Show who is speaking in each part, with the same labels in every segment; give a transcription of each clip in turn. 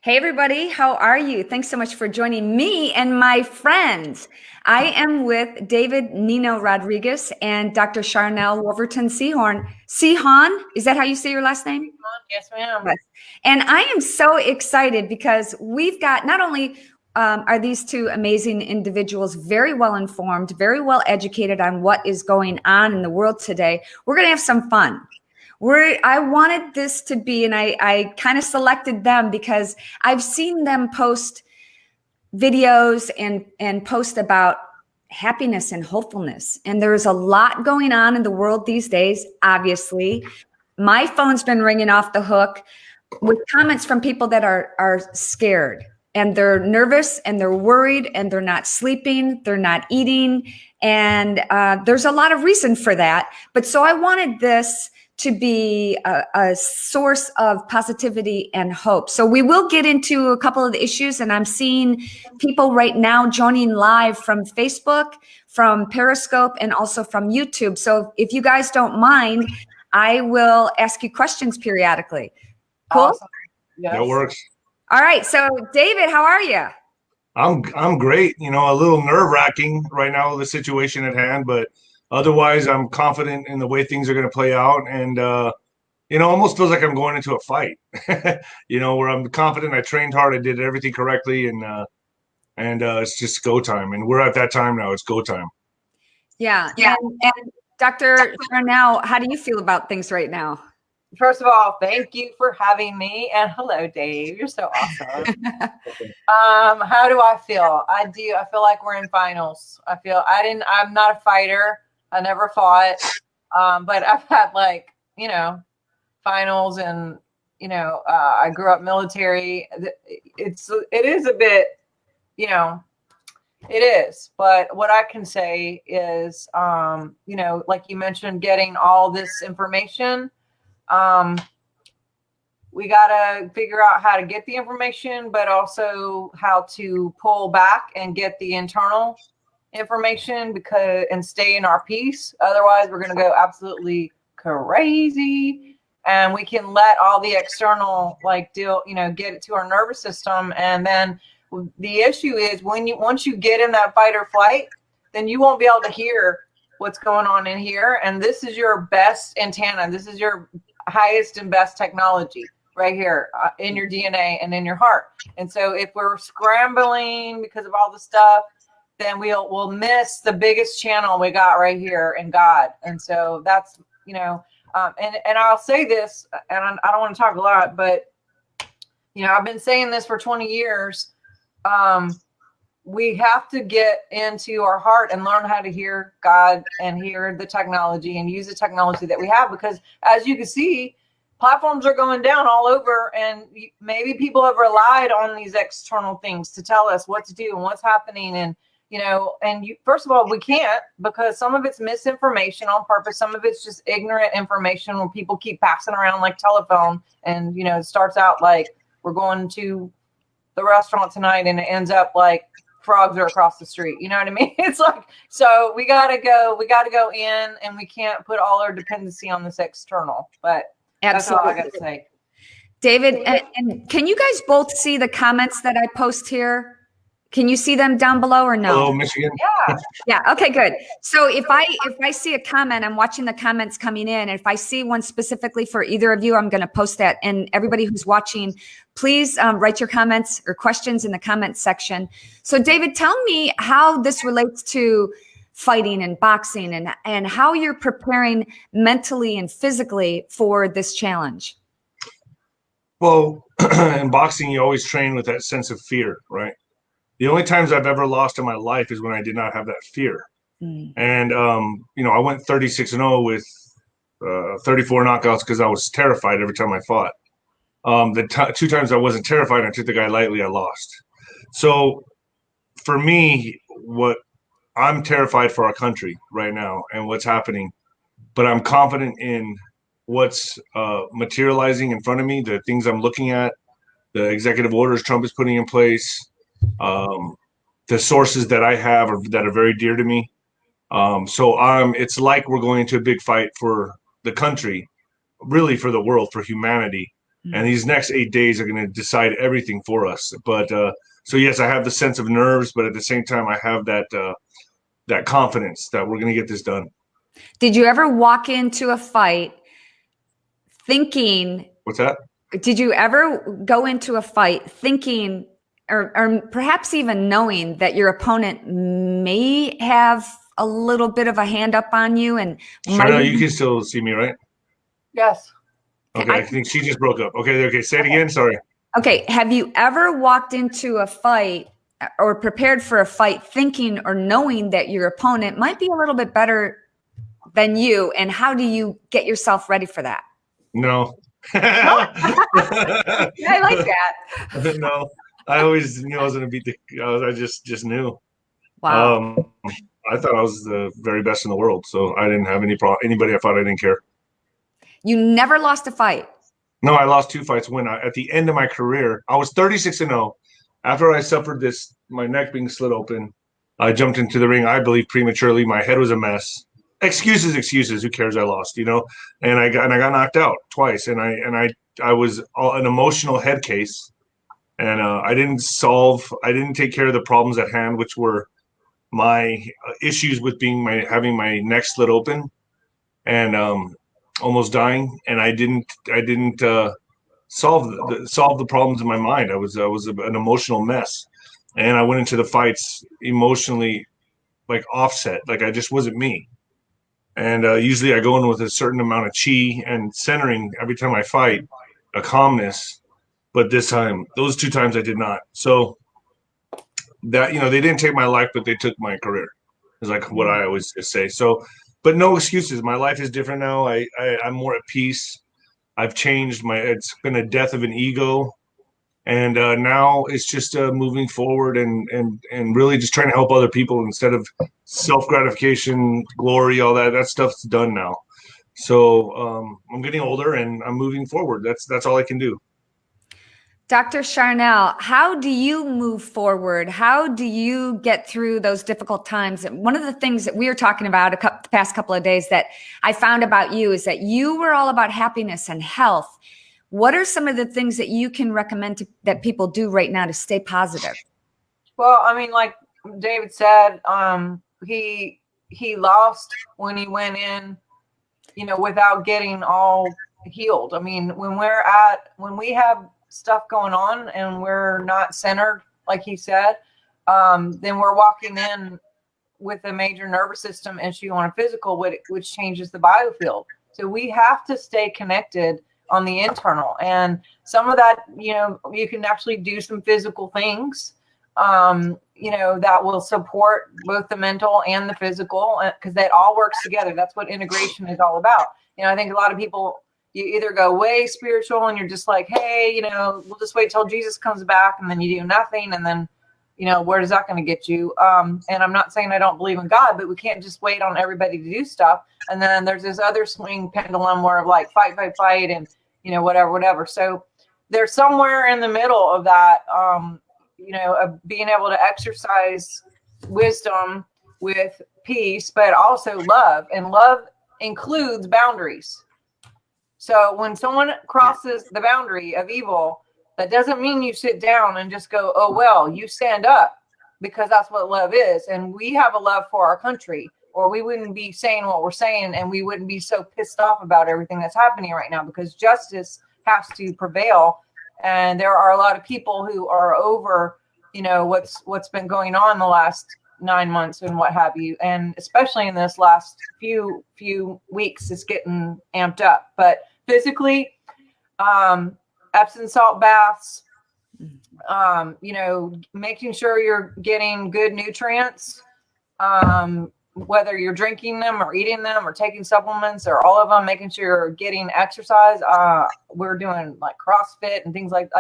Speaker 1: Hey, everybody, how are you? Thanks so much for joining me and my friends. I am with David Nino Rodriguez and Dr. Sharnael Wolverton-Sehon. Sehon, is that how you say your last name?
Speaker 2: Yes, ma'am.
Speaker 1: Yes. And I am so excited because we've got not only are these two amazing individuals very well informed, very well educated on what is going on in the world today, we're going to have some fun. I wanted this to be, and I kind of selected them because I've seen them post videos and post about happiness and hopefulness. And there's a lot going on in the world these days, obviously. My phone's been ringing off the hook with comments from people that are scared and they're nervous and they're worried and they're not sleeping, they're not eating. And there's a lot of reason for that. But so I wanted this to be a source of positivity and hope. So we will get into a couple of the issues, and I'm seeing people right now joining live from Facebook, from Periscope, and also from YouTube. So if you guys don't mind, I will ask you questions periodically. Cool?
Speaker 2: Awesome. Yes.
Speaker 3: That works.
Speaker 1: All right. So David, how are you?
Speaker 3: I'm great. You know, a little nerve-wracking right now, the situation at hand, but otherwise I'm confident in the way things are going to play out. And, almost feels like I'm going into a fight, where I'm confident. I trained hard. I did everything correctly. And it's just go time. And we're at that time now. It's go time.
Speaker 1: Yeah. And Dr. Sharnael, how do you feel about things right now?
Speaker 2: First of all, thank you for having me, and hello, Dave. You're so awesome. How do I feel? I feel like we're in finals. I'm not a fighter. I never fought. But I've had finals, and I grew up military. It is a bit, it is. But what I can say is, like you mentioned, getting all this information. We got to figure out how to get the information, but also how to pull back and get the internal information and stay in our peace. Otherwise, we're going to go absolutely crazy, and we can let all the external get it to our nervous system. And then the issue is once you get in that fight or flight, then you won't be able to hear what's going on in here. And this is your best antenna. This is your highest and best technology right here in your DNA and in your heart. And so if we're scrambling because of all the stuff, then we'll miss the biggest channel we got right here in God. And so that's, and I'll say this, and I don't want to talk a lot, but, I've been saying this for 20 years. We have to get into our heart and learn how to hear God and hear the technology and use the technology that we have, because as you can see, platforms are going down all over, and maybe people have relied on these external things to tell us what to do and what's happening. And, first of all, we can't, because some of it's misinformation on purpose. Some of it's just ignorant information where people keep passing around like telephone, and, it starts out like we're going to the restaurant tonight and it ends up like frogs are across the street. You know what I mean? It's like, so we got to go in, and we can't put all our dependency on this external, but
Speaker 1: Absolutely.
Speaker 2: That's all I got to say.
Speaker 1: David, and can you guys both see the comments that I post here? Can you see them down below or no?
Speaker 3: Hello, Michigan.
Speaker 2: Yeah.
Speaker 1: Yeah. Okay, good. So if I see a comment, I'm watching the comments coming in. And if I see one specifically for either of you, I'm going to post that. And everybody who's watching, please write your comments or questions in the comments section. So David, tell me how this relates to fighting and boxing, and how you're preparing mentally and physically for this challenge.
Speaker 3: Well, in boxing, you always train with that sense of fear, right? The only times I've ever lost in my life is when I did not have that fear. And, I went 36-0 with 34 knockouts because I was terrified every time I fought. The two times I wasn't terrified, I took the guy lightly, I lost. So for me, I'm terrified for our country right now and what's happening, but I'm confident in what's materializing in front of me, the things I'm looking at, the executive orders Trump is putting in place, the sources that I have that are very dear to me. It's like we're going into a big fight for the country, really for the world, for humanity. And these next 8 days are going to decide everything for us. But so yes, I have the sense of nerves, but at the same time, I have that confidence that we're going to get this done.
Speaker 1: Did you ever walk into a fight thinking?
Speaker 3: What's that?
Speaker 1: Did you ever go into a fight thinking, or perhaps even knowing that your opponent may have a little bit of a hand up on you? And
Speaker 3: Sharnael, you can still see me, right?
Speaker 2: Yes.
Speaker 3: Okay, I think she just broke up. Okay, say it again. Sorry.
Speaker 1: Okay, have you ever walked into a fight or prepared for a fight thinking or knowing that your opponent might be a little bit better than you? And how do you get yourself ready for that?
Speaker 3: No.
Speaker 1: I like that.
Speaker 3: No, I always knew I was going to beat I just knew.
Speaker 1: Wow.
Speaker 3: I thought I was the very best in the world, so I didn't have anybody I fought. I didn't care.
Speaker 1: You never lost a fight?
Speaker 3: No, I lost 2 fights. At the end of my career, I was 36-0. After I suffered my neck being slit open, I jumped into the ring, I believe prematurely. My head was a mess. Excuses. Who cares? I lost, and I got knocked out twice. And I was an emotional head case, and I didn't take care of the problems at hand, which were my issues with having my neck slit open, and almost dying. And I didn't solve the problems in my mind. I was an emotional mess, and I went into the fights emotionally like offset, like I just wasn't me. And usually I go in with a certain amount of chi and centering every time I fight, a calmness. But this time, those 2 times I did not. So that, they didn't take my life, but they took my career, is like what I always just say. So, but no excuses. My life is different now. I'm more at peace. I've changed. It's been a death of an ego. And now it's just moving forward and really just trying to help other people instead of self-gratification, glory, all that stuff's done now. So I'm getting older and I'm moving forward. That's all I can do.
Speaker 1: Dr. Sharnael, how do you move forward? How do you get through those difficult times? And one of the things that we were talking about the past couple of days that I found about you is that you were all about happiness and health. What are some of the things that you can recommend that people do right now to stay positive?
Speaker 2: Well, I mean, like David said, he lost when he went in, without getting all healed. I mean, when we have stuff going on and we're not centered, like he said, then we're walking in with a major nervous system issue on a physical, which changes the biofield. So we have to stay connected on the internal, and some of that, you can actually do some physical things, that will support both the mental and the physical, because that all works together. That's what integration is all about. I think a lot of people, you either go way spiritual and you're just like, hey, we'll just wait till Jesus comes back, and then you do nothing, and then where is that going to get you? And I'm not saying I don't believe in God, but we can't just wait on everybody to do stuff. And then there's this other swing pendulum where like fight, and whatever. So there's somewhere in the middle of that, of being able to exercise wisdom with peace, but also love. And love includes boundaries. So when someone crosses the boundary of evil, that doesn't mean you sit down and just go, oh, well, you stand up, because that's what love is. And we have a love for our country, or we wouldn't be saying what we're saying, and we wouldn't be so pissed off about everything that's happening right now, because justice has to prevail. And there are a lot of people who are over, what's been going on the last 9 months and what have you. And especially in this last few weeks, it's getting amped up. But physically, Epsom salt baths, making sure you're getting good nutrients, whether you're drinking them or eating them or taking supplements or all of them, making sure you're getting exercise. We're doing like CrossFit and things like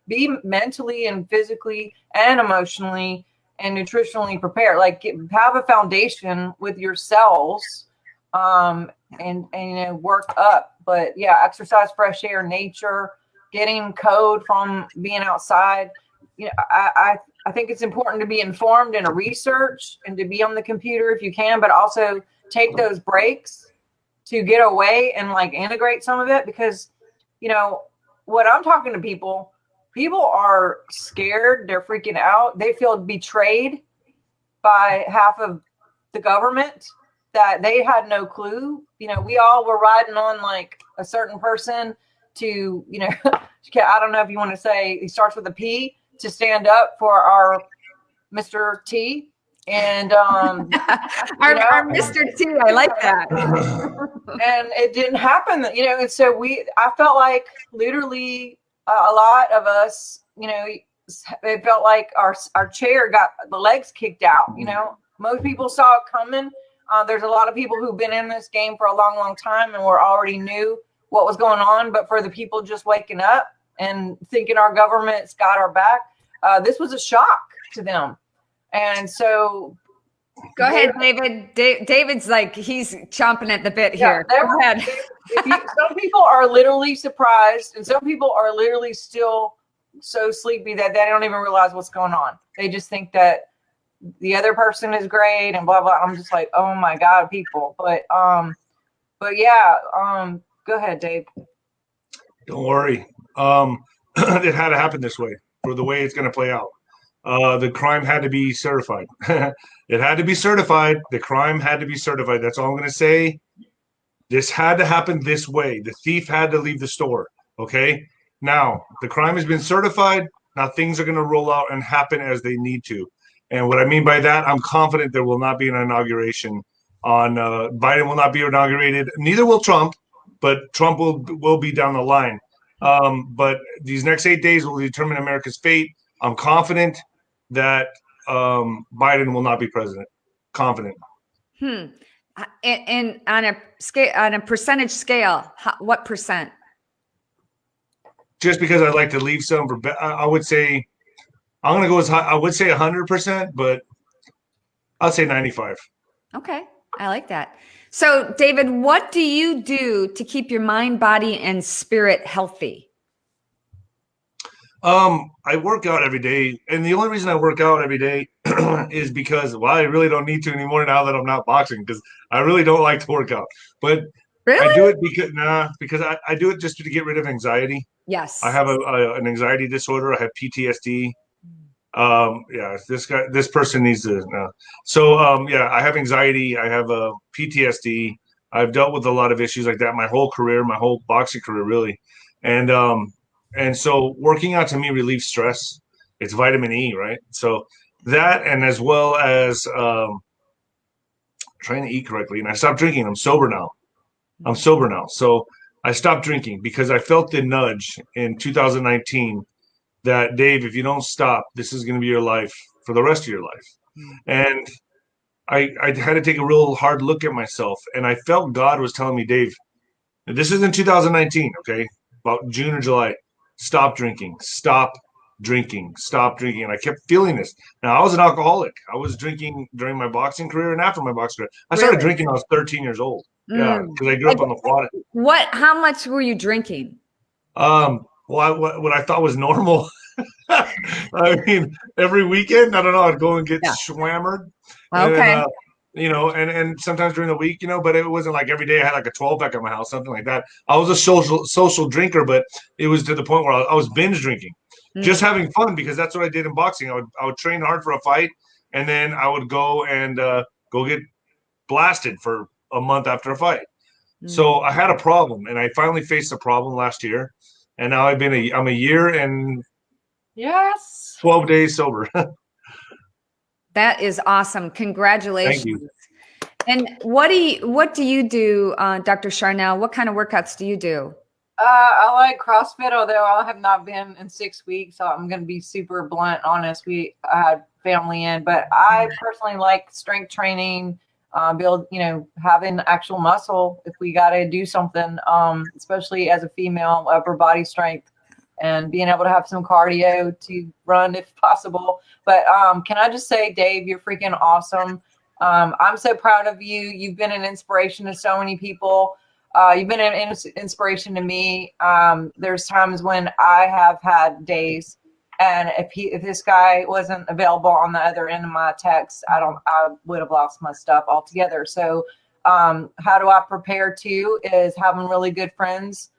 Speaker 2: be mentally and physically and emotionally and nutritionally prepared. Like have a foundation with your cells, and work up. But yeah, exercise, fresh air, nature, getting code from being outside. I think it's important to be informed and to research and to be on the computer if you can, but also take those breaks to get away and like integrate some of it, because what I'm talking to people are scared. They're freaking out. They feel betrayed by half of the government, that they had no clue. You know, we all were riding on like a certain person to, you know, I don't know if you want to say he starts with a P, to stand up for our Mr. T. And
Speaker 1: our Mr. T, I like that.
Speaker 2: And it didn't happen, you know. And so I felt like literally a lot of us, you know, it felt like our chair got the legs kicked out. You know, most people saw it coming. There's a lot of people who've been in this game for a long, long time and were already knew what was going on. But for the people just waking up and thinking our government's got our back, this was a shock to them. And so,
Speaker 1: go ahead, David. David's like, he's chomping at the bit here. Go ahead.
Speaker 2: Some people are literally surprised, and some people are literally still so sleepy that they don't even realize what's going on. They just think that the other person is great and blah blah. I'm just like, oh my God, people. But yeah, go ahead, Dave.
Speaker 3: Don't worry. It had to happen this way for the way it's going to play out. The crime had to be certified. It had to be certified. The crime had to be certified. That's all I'm going to say. This had to happen this way. The thief had to leave the store. Okay. Now the crime has been certified. Now things are going to roll out and happen as they need to. And what I mean by that, I'm confident there will not be an inauguration on Biden will not be inaugurated. Neither will Trump, but Trump will be down the line. But these next 8 days will determine America's fate. I'm confident that Biden will not be president. Confident.
Speaker 1: And on a percentage scale, what percent?
Speaker 3: Just because I like to leave some for, I would say, I'm going to go as high. I would say 100%, but I'll say 95.
Speaker 1: Okay. I like that. So, David, what do you do to keep your mind, body, and spirit healthy?
Speaker 3: I work out every day, and the only reason I work out every day is because, well, I really don't need to anymore now that I'm not boxing, because I really don't like to work out. But
Speaker 1: really?
Speaker 3: I do it because I do it just to get rid of anxiety.
Speaker 1: Yes.
Speaker 3: I have an anxiety disorder. I have PTSD. Yeah, this person needs to know. So, yeah, I have anxiety. I have a PTSD. I've dealt with a lot of issues like that my whole career, my whole boxing career, really. And so working out to me relieves stress. It's vitamin E, right? So that, and as well as trying to eat correctly. And I stopped drinking. I'm sober now. So I stopped drinking because I felt the nudge in 2019 that, Dave, if you don't stop, this is going to be your life for the rest of your life. And I had to take a real hard look at myself. And I felt God was telling me, Dave, this is in 2019, okay, about June or July. Stop drinking. And I kept feeling this. Now, I was an alcoholic. I was drinking during my boxing career and after my boxing career. I started drinking when I was 13 years old. Yeah, because I grew up on the water.
Speaker 1: How much were you drinking?
Speaker 3: Well, what I thought was normal. I mean, every weekend, I don't know, I'd go and get swammered.
Speaker 1: Okay.
Speaker 3: And, and sometimes during the week, but it wasn't like every day I had like a 12-pack at my house, something like that. I was a social drinker, but it was to the point where I was binge drinking, just having fun, because that's what I did in boxing. I would train hard for a fight, and then I would go and go get blasted for a month after a fight. So I had a problem, and I finally faced a problem last year, and now I'm a year and 12 days sober.
Speaker 1: That is awesome. Congratulations.
Speaker 3: Thank you.
Speaker 1: And what do you do, Dr. Sharnael? What kind of workouts do you do?
Speaker 2: I like CrossFit, although I have not been in 6 weeks. So I'm going to be super blunt, honest. I had family in, but I personally like strength training, having actual muscle if we got to do something, especially as a female, upper body strength, and being able to have some cardio to run if possible. But can I just say, Dave, you're freaking awesome. I'm so proud of you. You've been an inspiration to so many people. You've been an inspiration to me. There's times when I have had days, and if this guy wasn't available on the other end of my text, I would have lost my stuff altogether. So how do I prepare to is having really good friends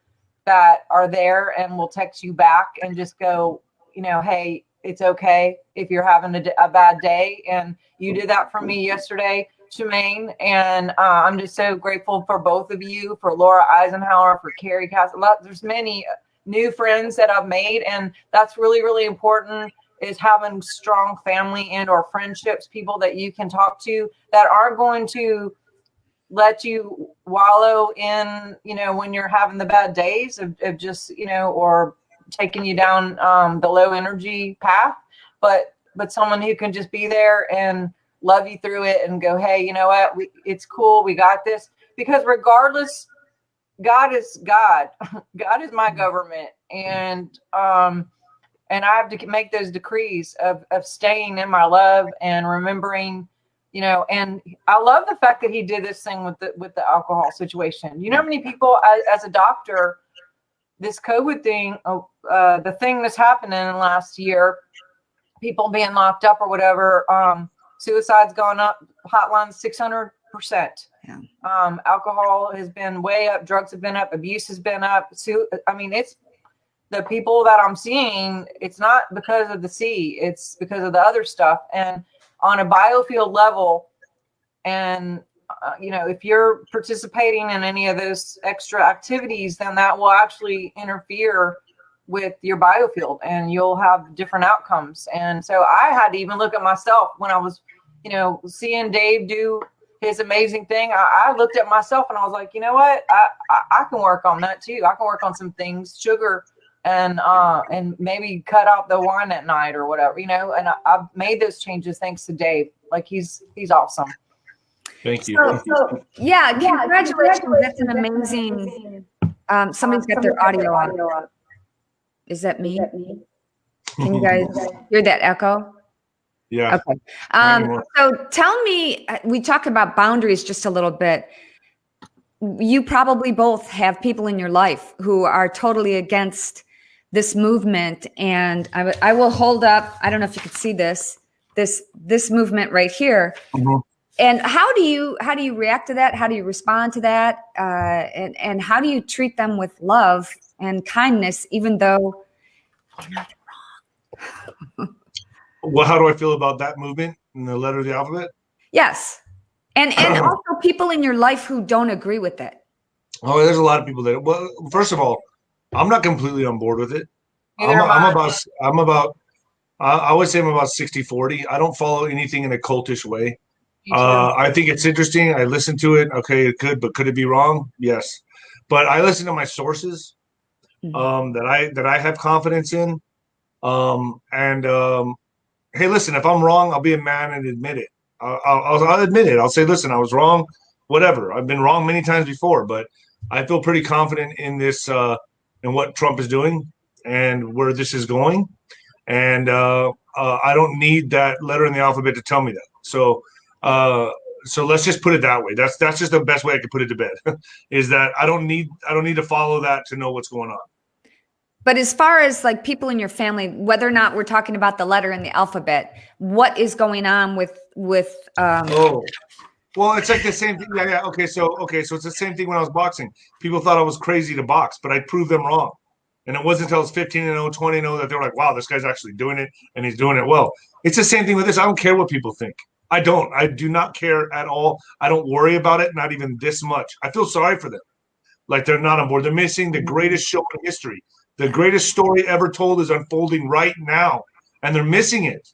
Speaker 2: that are there and will text you back and just go, hey, it's okay if you're having a bad day. And you did that for me yesterday, Shermane. And I'm just so grateful for both of you, for Laura Eisenhower, for Carrie Cass. There's many new friends that I've made. And that's really, really important, is having strong family and or friendships, people that you can talk to that aren't going to let you wallow in, when you're having the bad days of just, or taking you down the low energy path, but someone who can just be there and love you through it and go, hey, you know what, it's cool, we got this. Because regardless, God is God. God is my government. And I have to make those decrees of staying in my love and remembering, and I love the fact that he did this thing with the alcohol situation. You know how many people, as a doctor, this COVID thing, the thing that's happening in the last year, people being locked up or whatever, suicide's gone up, hotline 600%.
Speaker 1: Yeah.
Speaker 2: Alcohol has been way up, drugs have been up, abuse has been up. It's the people that I'm seeing, it's not because of the C, it's because of the other stuff. And on a biofield level, and if you're participating in any of those extra activities, then that will actually interfere with your biofield and you'll have different outcomes. And so I had to even look at myself when I was, seeing Dave do his amazing thing. I looked at myself and I was like, you know what? I can work on that too. I can work on some things, sugar, and maybe cut out the wine at night or whatever, and I've made those changes thanks to Dave. Like he's awesome.
Speaker 3: Thank you.
Speaker 1: Yeah, congratulations. That's an amazing. Somebody's got their audio on. Is that me? Can you guys hear that echo?
Speaker 3: Yeah.
Speaker 1: Okay. So tell me, we talked about boundaries just a little bit. You probably both have people in your life who are totally against this movement. And I will hold up, I don't know if you could see this movement right here.
Speaker 3: Mm-hmm.
Speaker 1: And how do you react to that? How do you respond to that? And how do you treat them with love and kindness, even though you're not wrong?
Speaker 3: Well, how do I feel about that movement in the letter of the alphabet?
Speaker 1: Yes. And also people in your life who don't agree with it.
Speaker 3: Oh, there's a lot of people that, well, first of all, I'm not completely on board with it. I would say I'm about 60-40. I don't follow anything in a cultish way. I think it's interesting. I listen to it. Okay, it could, but could it be wrong? Yes. But I listen to my sources that I have confidence in. Hey, listen, if I'm wrong, I'll be a man and admit it. I'll admit it. I'll say, listen, I was wrong. Whatever. I've been wrong many times before, but I feel pretty confident in this, in what Trump is doing and where this is going. And I don't need that letter in the alphabet to tell me that. So let's just put it that way. That's just the best way I could put it to bed. Is that I don't need to follow that to know what's going on.
Speaker 1: But as far as like people in your family, whether or not we're talking about the letter in the alphabet, what is going on with
Speaker 3: well, it's like the same thing. Yeah. Okay. So it's the same thing when I was boxing. People thought I was crazy to box, but I proved them wrong. And it wasn't until I was 15-0, 20-0 that they were like, wow, this guy's actually doing it and he's doing it well. It's the same thing with this. I don't care what people think. I do not care at all. I don't worry about it, not even this much. I feel sorry for them. Like they're not on board. They're missing the greatest show in history. The greatest story ever told is unfolding right now. And they're missing it.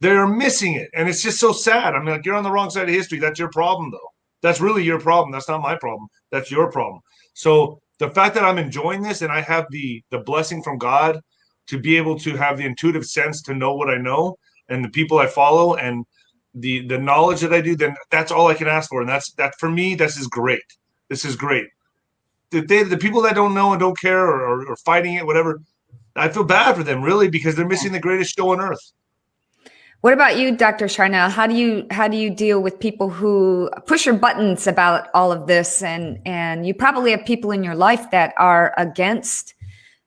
Speaker 3: They're missing it. And it's just so sad. I mean, like, you're on the wrong side of history. That's your problem, though. That's really your problem. That's not my problem. That's your problem. So the fact that I'm enjoying this and I have the blessing from God to be able to have the intuitive sense to know what I know and the people I follow and the knowledge that I do, then that's all I can ask for. And that for me, this is great. This is great. The people that don't know and don't care or fighting it, whatever, I feel bad for them, really, because they're missing the greatest show on earth.
Speaker 1: What about you, Dr. Sharnael? How do you deal with people who push your buttons about all of this? And you probably have people in your life that are against,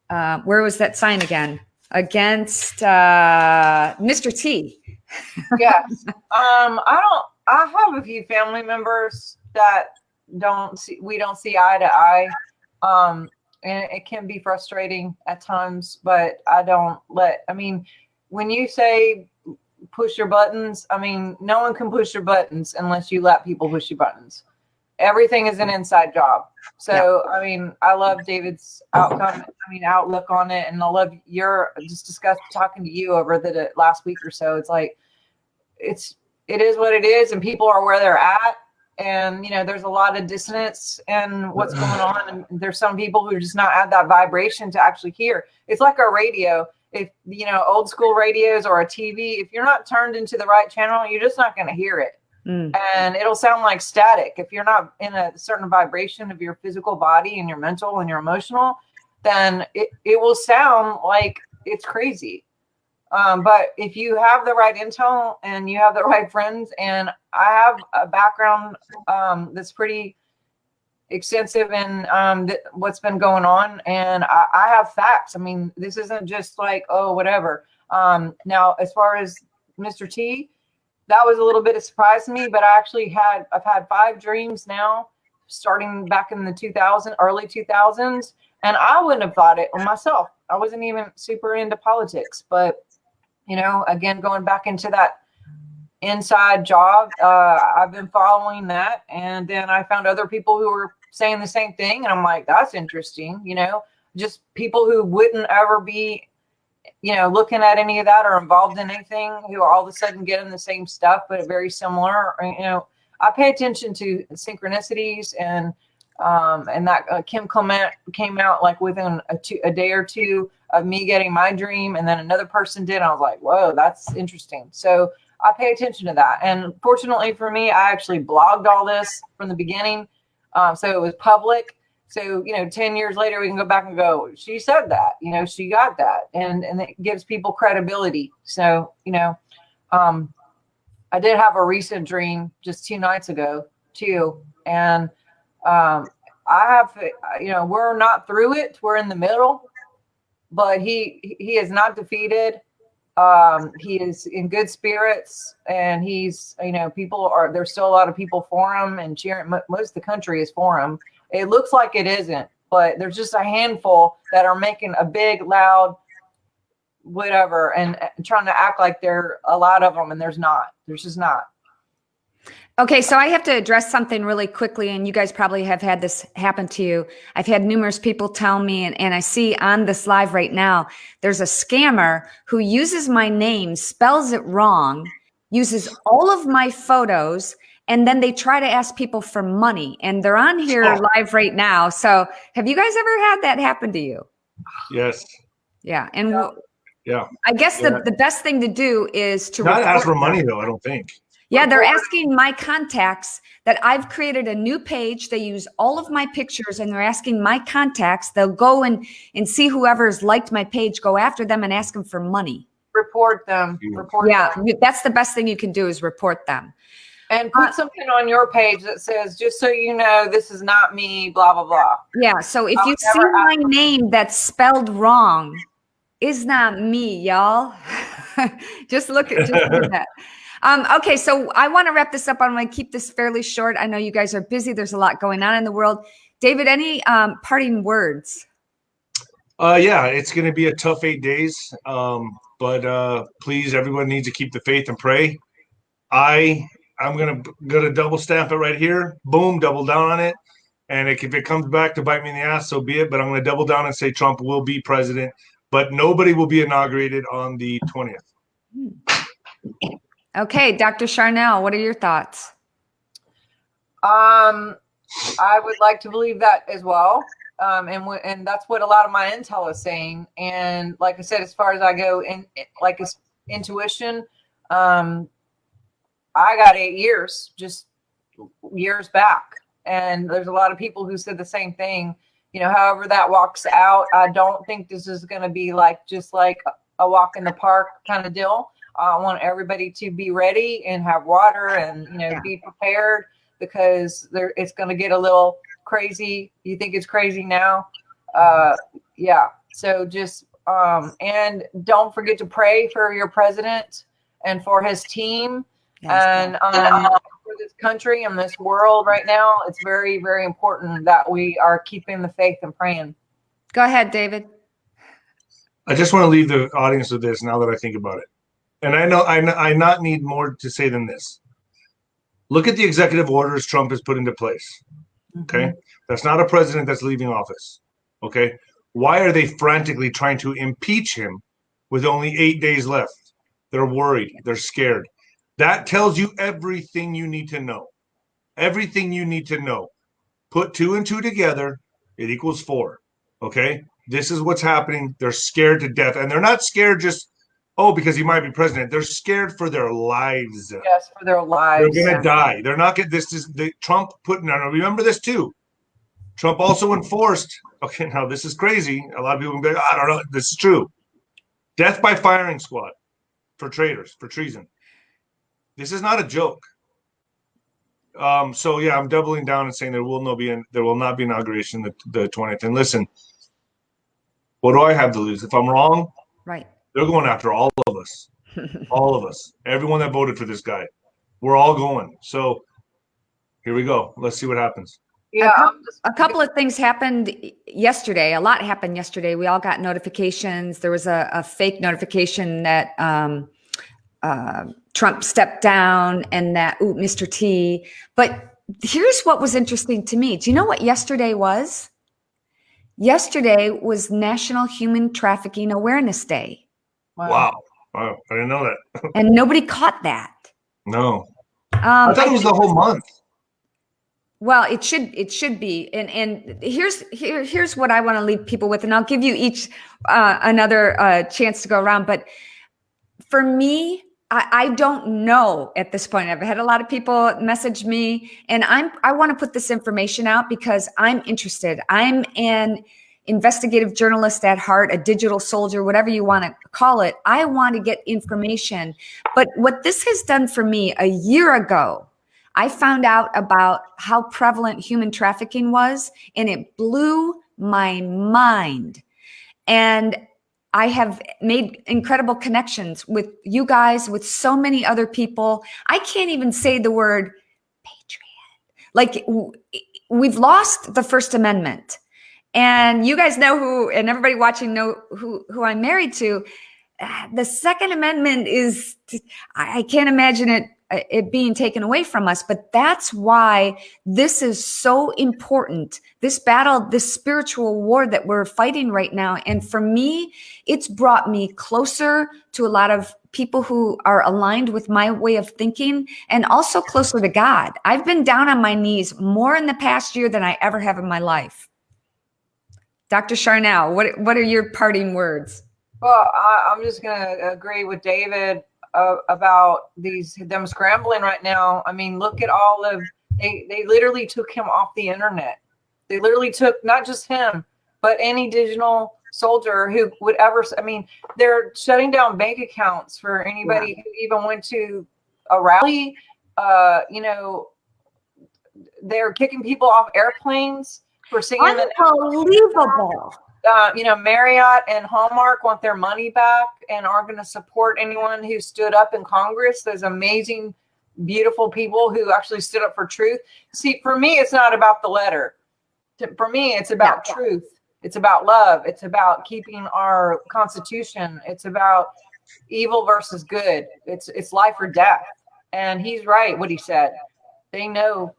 Speaker 1: where was that sign again? Against Mr. T.
Speaker 2: Yes. I have a few family members that we don't see eye to eye. and it can be frustrating at times, but I mean, when you say push your buttons, I mean, no one can push your buttons unless you let people push your buttons. Everything is an inside job. So, I mean, I love David's outlook on it. And I love talking to you over the last week or so. It's like, it is what it is. And people are where they're at. And, there's a lot of dissonance in what's going on. And there's some people who are just not at that vibration to actually hear. It's like a radio. If, old school radios or a TV, if you're not turned into the right channel, you're just not going to hear it. And it'll sound like static. If you're not in a certain vibration of your physical body and your mental and your emotional, then it will sound like it's crazy. But if you have the right intel and you have the right friends, and I have a background that's pretty extensive in what's been going on, and I have facts. I mean, this isn't just like, oh, whatever. Now, as far as Mr. T, that was a little bit of surprise to me, but I've had 5 dreams now, starting back in the early 2000s, and I wouldn't have thought it myself. I wasn't even super into politics, but again, going back into that inside job, I've been following that, and then I found other people who were saying the same thing, and I'm like, that's interesting. Just people who wouldn't ever be looking at any of that or involved in anything, who are all of a sudden getting the same stuff, but very similar. I pay attention to synchronicities, and that Kim Clement came out like within a day or two of me getting my dream, and then another person did. And I was like, whoa, that's interesting. So I pay attention to that. And fortunately for me, I actually blogged all this from the beginning. So it was public. So, 10 years later, we can go back and go, she said that, she got that. And it gives people credibility. So, I did have a recent dream just 2 nights ago too. And I have, we're not through it. We're in the middle, but he is not defeated. He is in good spirits, and he's, there's still a lot of people for him and cheering. Most of the country is for him. It looks like it isn't, but there's just a handful that are making a big, loud, whatever, and trying to act like there are a lot of them, and there's not. There's just not.
Speaker 1: Okay, so I have to address something really quickly, and you guys probably have had this happen to you. I've had numerous people tell me, and I see on this live right now, there's a scammer who uses my name, spells it wrong, uses all of my photos, and then they try to ask people for money, and they're on here live right now. So have you guys ever had that happen to you?
Speaker 3: Yes.
Speaker 1: Yeah. And
Speaker 3: yeah,
Speaker 1: I guess the best thing to do is to
Speaker 3: not ask for money though, I don't think.
Speaker 1: Yeah, they're asking my contacts that I've created a new page. They use all of my pictures, and they're asking my contacts. They'll go and see whoever's liked my page, go after them and ask them for money.
Speaker 2: Report them.
Speaker 1: That's the best thing you can do is report them.
Speaker 2: And put something on your page that says, just so you know, this is not me, blah, blah, blah.
Speaker 1: Yeah, so if you see my name that's spelled wrong, it's not me, y'all. just look at that. Okay, so I want to wrap this up. I'm going to keep this fairly short. I know you guys are busy. There's a lot going on in the world. David, any parting words?
Speaker 3: Yeah, it's going to be a tough 8 days. But please, everyone needs to keep the faith and pray. I'm going to double stamp it right here. Boom, double down on it. And if it comes back to bite me in the ass, so be it. But I'm going to double down and say Trump will be president. But nobody will be inaugurated on the 20th.
Speaker 1: Okay, Dr. Sharnael, what are your thoughts?
Speaker 2: I would like to believe that as well. And that's what a lot of my intel is saying. And like I said, as far as I go in, like intuition, I got 8 years, just years back. And there's a lot of people who said the same thing. However that walks out, I don't think this is going to be just like a walk in the park kind of deal. I want everybody to be ready and have water and, be prepared, because it's going to get a little crazy. You think it's crazy now? Yeah. So just, and don't forget to pray for your president and for his team. And for this country and this world right now, it's very, very important that we are keeping the faith and praying.
Speaker 1: Go ahead, David.
Speaker 3: I just want to leave the audience with this now that I think about it. And I know I not need more to say than this. Look at the executive orders Trump has put into place. Okay. Mm-hmm. That's not a president that's leaving office. Okay. Why are they frantically trying to impeach him with only 8 days left? They're worried. They're scared. That tells you everything you need to know. Everything you need to know. Put 2 and 2 together, it equals 4. Okay? This is what's happening. They're scared to death. And they're not scared just, because he might be president. They're scared for their lives.
Speaker 2: Yes, for their lives.
Speaker 3: They're going to die. They're not going to, this is the Trump put, no, remember this too. Trump also enforced, now this is crazy. A lot of people will be like, I don't know. This is true. Death by firing squad for traitors, for treason. This is not a joke. So yeah, I'm doubling down and saying there will not be inauguration the 20th. And listen, what do I have to lose? If I'm wrong,
Speaker 1: right? They're
Speaker 3: going after all of us, all of us, everyone that voted for this guy. We're all going. So here we go. Let's see what happens.
Speaker 1: Yeah, a couple of things happened yesterday. A lot happened yesterday. We all got notifications. There was a fake notification that Trump stepped down and that, Mr. T. But here's what was interesting to me. Do you know what yesterday was? Yesterday was National Human Trafficking Awareness Day.
Speaker 3: Wow. I didn't know that.
Speaker 1: And nobody caught that.
Speaker 3: No. I thought it was the whole month.
Speaker 1: Well, it should be. And here's what I want to leave people with, and I'll give you each another chance to go around. But for me, I don't know at this point. I've had a lot of people message me, and I want to put this information out because I'm interested. I'm an investigative journalist at heart, a digital soldier, whatever you want to call it. I want to get information. But what this has done for me, a year ago, I found out about how prevalent human trafficking was, and it blew my mind. And I have made incredible connections with you guys, with so many other people. I can't even say the word patriot. Like, we've lost the First Amendment. And you guys know who, and everybody watching know who I'm married to. The Second Amendment is, I can't imagine it being taken away from us, but that's why this is so important. This battle, this spiritual war that we're fighting right now. And for me, it's brought me closer to a lot of people who are aligned with my way of thinking and also closer to God. I've been down on my knees more in the past year than I ever have in my life. Dr. Sharnael, what are your parting words?
Speaker 2: Well, I'm just going to agree with David about them scrambling right now. I mean, look at all of, they literally took him off the internet. They literally took not just him, but any digital soldier who would ever, they're shutting down bank accounts for anybody who even went to a rally. They're kicking people off airplanes for singing.
Speaker 1: Unbelievable.
Speaker 2: Marriott and Hallmark want their money back and aren't going to support anyone who stood up in Congress. Those amazing, beautiful people who actually stood up for truth. See, for me, it's not about the letter. For me, it's about truth. It's about love. It's about keeping our Constitution. It's about evil versus good. It's life or death. And he's right, what he said. They know.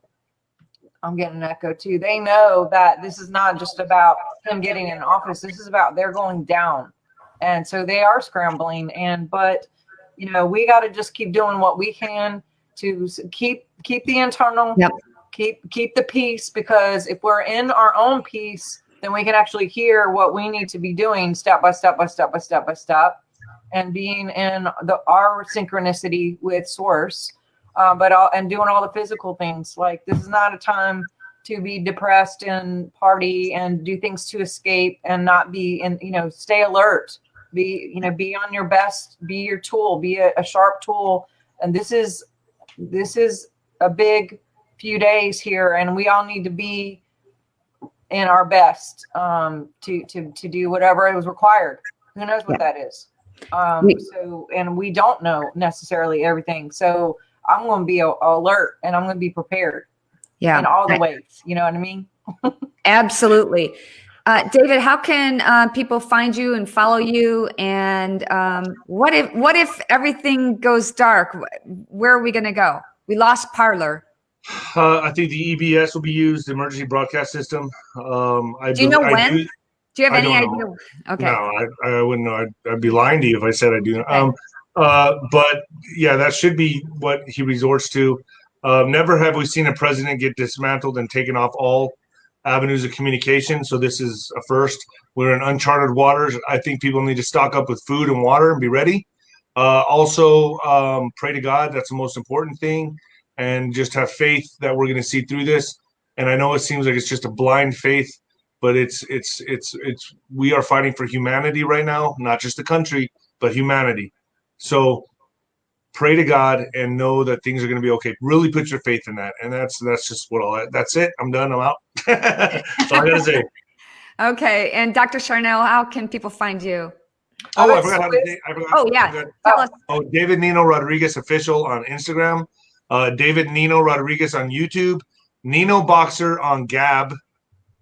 Speaker 2: I'm getting an echo too. They know that this is not just about him getting in office. This is about they're going down. And so they are scrambling. But we got to just keep doing what we can to keep the internal, keep the peace, because if we're in our own peace, then we can actually hear what we need to be doing step by step by step by step by step, and being in our synchronicity with source. And doing all the physical things. Like, this is not a time to be depressed and party and do things to escape and not be stay alert, be on your best, be your tool, be a sharp tool. And this is a big few days here, and we all need to be in our best to do whatever is required. Who knows what that is? And we don't know necessarily everything. So I'm going to be alert, and I'm going to be prepared in all the ways. You know what I mean?
Speaker 1: Absolutely. David, how can people find you and follow you? And what if everything goes dark? Where are we going to go? We lost Parler.
Speaker 3: I think the EBS will be used, the emergency broadcast system.
Speaker 1: Do you know when? Do you have any idea?
Speaker 3: Know.
Speaker 1: Okay.
Speaker 3: No, I wouldn't know. I'd be lying to you if I said I do.
Speaker 1: Okay.
Speaker 3: But yeah, that should be what he resorts to. Never have we seen a president get dismantled and taken off all avenues of communication. So this is a first. We're in uncharted waters. I think people need to stock up with food and water and be ready. Also, pray to God. That's the most important thing. And just have faith that we're going to see through this. And I know it seems like it's just a blind faith, but it's we are fighting for humanity right now, not just the country, but humanity. So pray to God and know that things are going to be okay. Really put your faith in that. And that's just that's it. I'm done. I'm out. That's all I got to say.
Speaker 1: Okay. And Dr. Sharnael, how can people find you?
Speaker 3: Oh, I forgot how to say.
Speaker 1: Oh, yeah. Tell us.
Speaker 3: Oh, David Nino Rodriguez official on Instagram. David Nino Rodriguez on YouTube, Nino Boxer on Gab,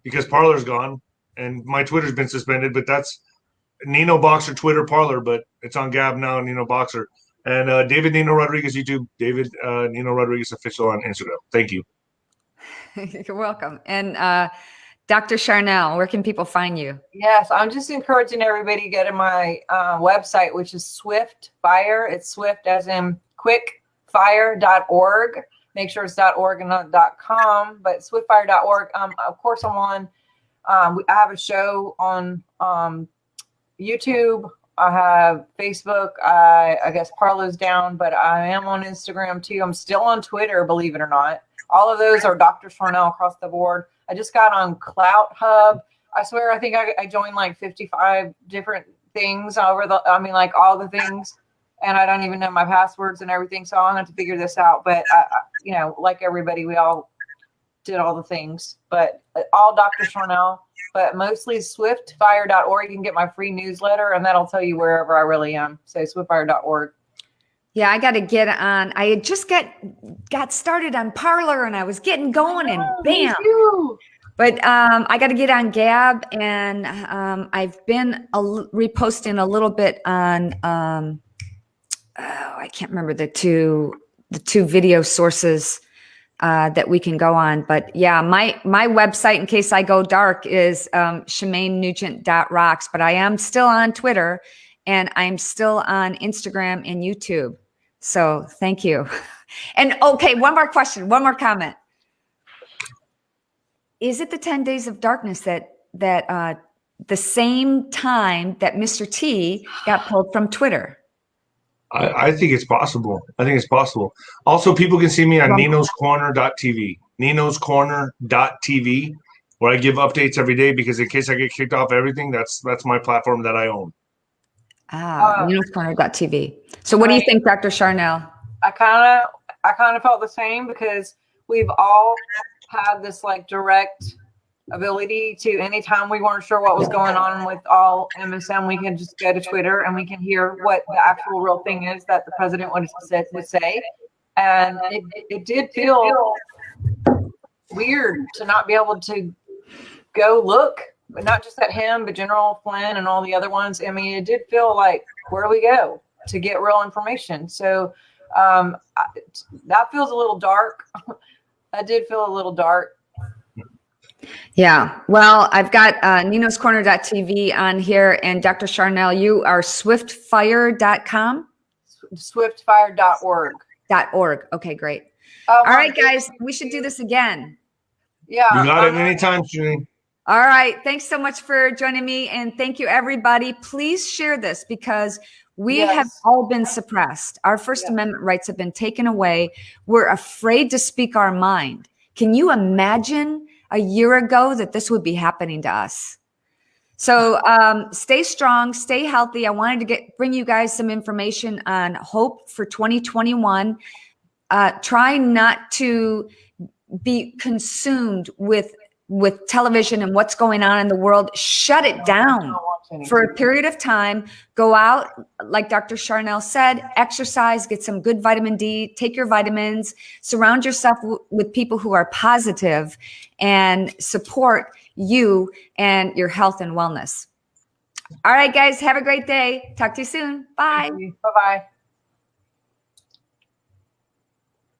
Speaker 3: because Parler's gone, and my Twitter's been suspended, but that's Nino Boxer Twitter Parler, but it's on Gab now, Nino Boxer. And David Nino Rodriguez YouTube, David Nino Rodriguez official on Instagram. Thank you.
Speaker 1: You're welcome. And Dr. Sharnael, where can people find you?
Speaker 2: Yes, I'm just encouraging everybody to go to my website, which is Swift Fire. It's Swift as in quick. Fire.org. Make sure it's .org and not .com, but swiftfire.org. Of course, I'm on. I have a show on YouTube. I have Facebook. I guess Parlo's down, but I am on Instagram too. I'm still on Twitter, believe it or not. All of those are Dr. Sharnael across the board. I just got on Clout Hub. I swear, I think I joined like 55 different things all the things. And I don't even know my passwords and everything. So I'm going to have to figure this out. But, like everybody, we all did all the things. But all Dr. Sharnael, but mostly swiftfire.org. You can get my free newsletter, and that'll tell you wherever I really am. So swiftfire.org.
Speaker 1: Yeah, I got to get on. I had just got started on Parler, and I was getting going, and bam. But I got to get on Gab, and I've been reposting a little bit on I can't remember the two video sources that we can go on. But yeah, my website, in case I go dark, is ShermaneNugent.rocks. But I am still on Twitter, and I'm still on Instagram and YouTube. So thank you. And okay, one more question, one more comment. Is it the 10 days of darkness that the same time that Mr. T got pulled from Twitter?
Speaker 3: I think it's possible. I think it's possible. Also, people can see me on ninoscorner.tv. ninoscorner.tv, where I give updates every day, because in case I get kicked off everything, that's my platform that I own.
Speaker 1: Ninoscorner.tv. So what do you think, Dr. Sharnael?
Speaker 2: I kind of felt the same, because we've all had this like direct ability to, anytime we weren't sure what was going on with all MSM, we can just go to Twitter and we can hear what the actual real thing is that the president would say. And it did feel weird to not be able to go look, but not just at him, but General Flynn and all the other ones. I mean, it did feel like, where do we go to get real information? So that feels a little dark. That did feel a little dark.
Speaker 1: Yeah. Well, I've got ninoscorner.tv on here, and Dr. Sharnael, you are swiftfire.com?
Speaker 2: Swiftfire.org.
Speaker 1: .org. Okay, great. All right, guys, we should do this again.
Speaker 2: Yeah.
Speaker 3: You got it anytime, Julie.
Speaker 1: All right. Thanks so much for joining me, and thank you, everybody. Please share this, because we have all been suppressed. Our First Amendment rights have been taken away. We're afraid to speak our mind. Can you imagine a year ago that this would be happening to us? So stay strong, stay healthy. I wanted to bring you guys some information on hope for 2021. Try not to be consumed with television and what's going on in the world. Shut it down for a period of time. Go out, like Dr. Sharnael said, exercise, get some good vitamin D, take your vitamins, surround yourself with people who are positive, and support you and your health and wellness. All right, guys, have a great day. Talk to you soon. Bye.
Speaker 2: Bye-bye.